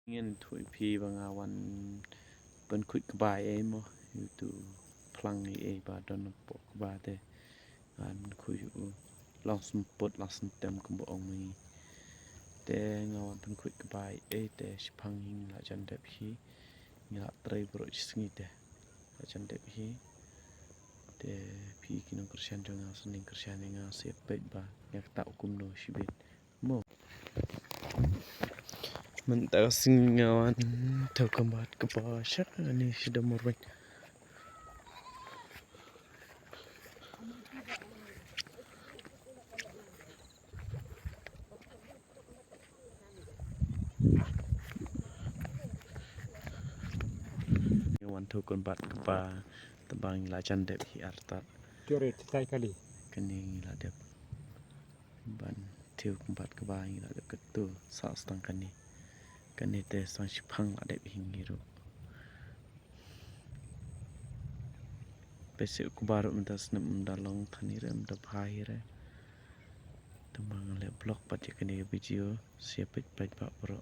Ingin thui pi bangawan ben kuit kebai mo itu plang ba don pok ba te an kui long semput lang sentem kembong mi te ngawan ben kuit kebai te sipang hing la jan dep hi nga trai bro singi te la jan dep hi te pi kinong kersian jonga sening kersian nga sepet ba yak ta ukum no shibit mo mentak singawan tau kambat kepasya ni sudah morwek ngawan tau kambat kepa tebang lajan dep hi artat Teori tai kali kening la dep ban tau kambat kepa la dep ketu sa stang kani kani te sang sipang la dep hingiru pese kubaru mentas nem dalong thanire mda bhaire tembang le blok pat kani video siapit pat ba pro